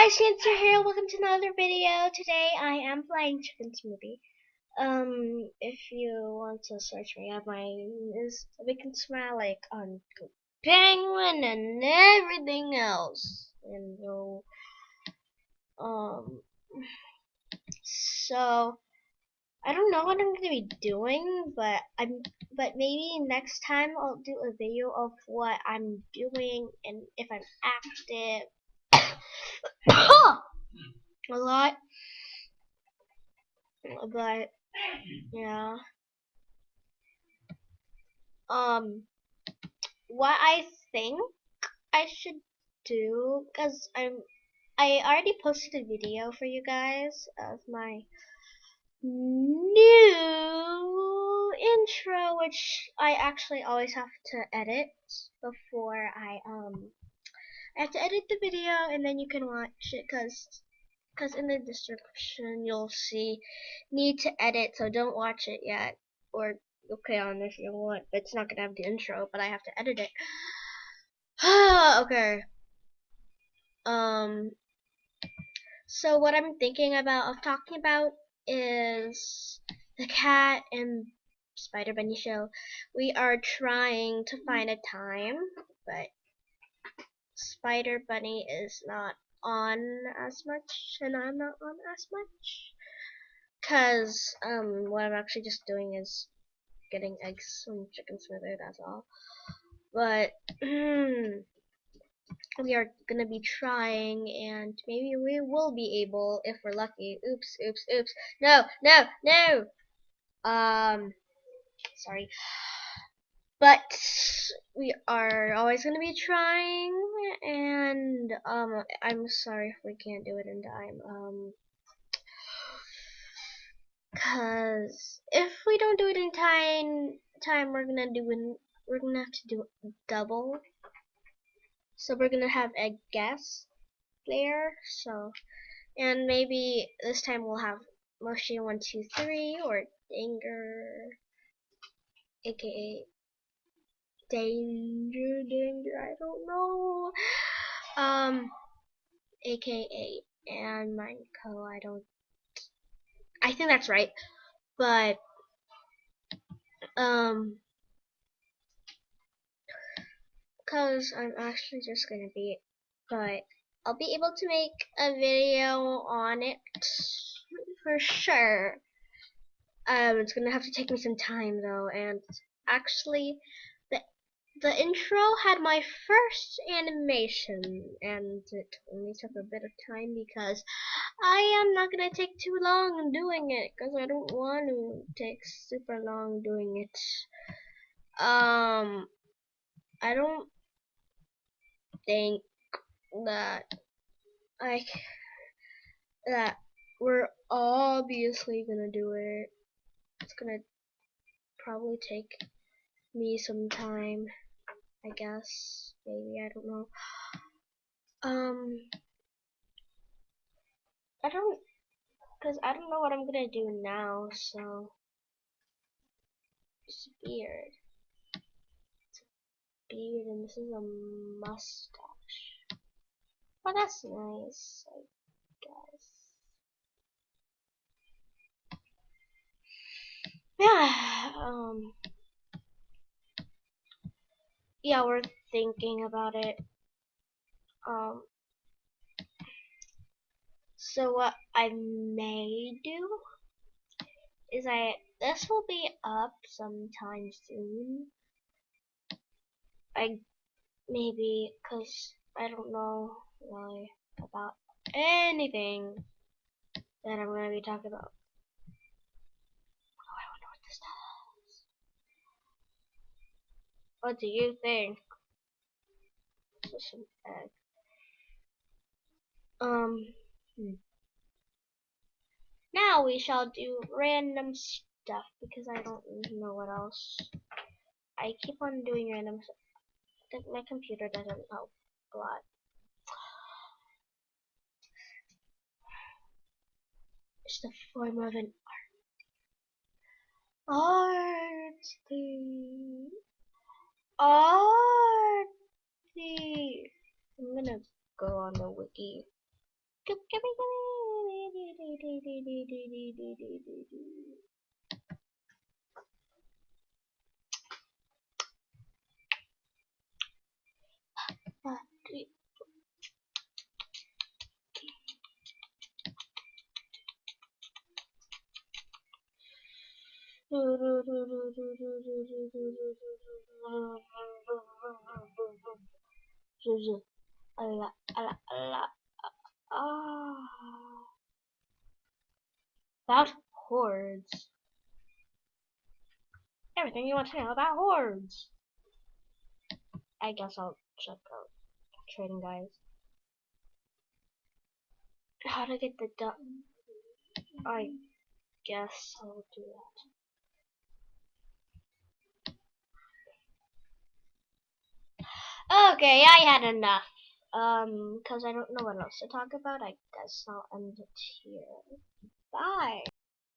guys, Chancer here. Welcome to another video. Today I am playing Chicken Smoothie. If you want to search me up, my name is Bacon Smiley on Penguin and everything else. And so I don't know what I'm gonna be doing, but maybe next time I'll do a video of what I'm doing and if I'm active. A lot, but yeah. What I think I should do, cause I already posted a video for you guys of my new intro, which I actually always have to edit before I have to edit the video and then you can watch it, cause in the description you'll see need to edit, so don't watch it yet, or okay on if you want, but it's not gonna have the intro, but I have to edit it. Okay. So what I'm thinking of talking about is the cat and Spider Bunny show. We are trying to find a time, but Spider Bunny is not on as much, and I'm not on as much. Cause what I'm actually just doing is getting eggs from chicken smother, that's all. But we are gonna be trying, and maybe we will be able if we're lucky. Oops, oops, oops. No, no, no. Sorry. But we are always gonna be trying, and I'm sorry if we can't do it in time. Cause if we don't do it in time, we're gonna have to do double. So we're gonna have a guest there. So, and maybe this time we'll have Moshi 123 or Danger, aka Danger. I don't know. AKA and Mineco. I think that's right. But cause I'm actually just gonna be, but I'll be able to make a video on it for sure. It's gonna have to take me some time though, and actually, the intro had my first animation, and it only took a bit of time because I am not gonna take too long doing it, because I don't want to take super long doing it. I don't think that I that we're obviously gonna do it. It's gonna probably take me some time, I guess. Maybe, I don't know. I don't know what I'm gonna do now, so it's a beard. It's a beard, and this is a mustache. Well, that's nice, I guess. Yeah, yeah, we're thinking about it. So what I may do is this will be up sometime soon. Maybe, cause I don't know really about anything that I'm gonna be talking about. Oh, I wonder what this does. What do you think? This is some egg. Now we shall do random stuff because I don't know what else. I keep on doing random stuff. I think my computer doesn't help a lot. It's the form of an artsy. Artsy. I'm gonna go on the wiki. About hordes. Everything you want to know about hordes. I guess I'll check out trading guys. How to get the done? I guess I'll do that. Okay, I had enough. Cause I don't know what else to talk about. I guess I'll end it here. Bye.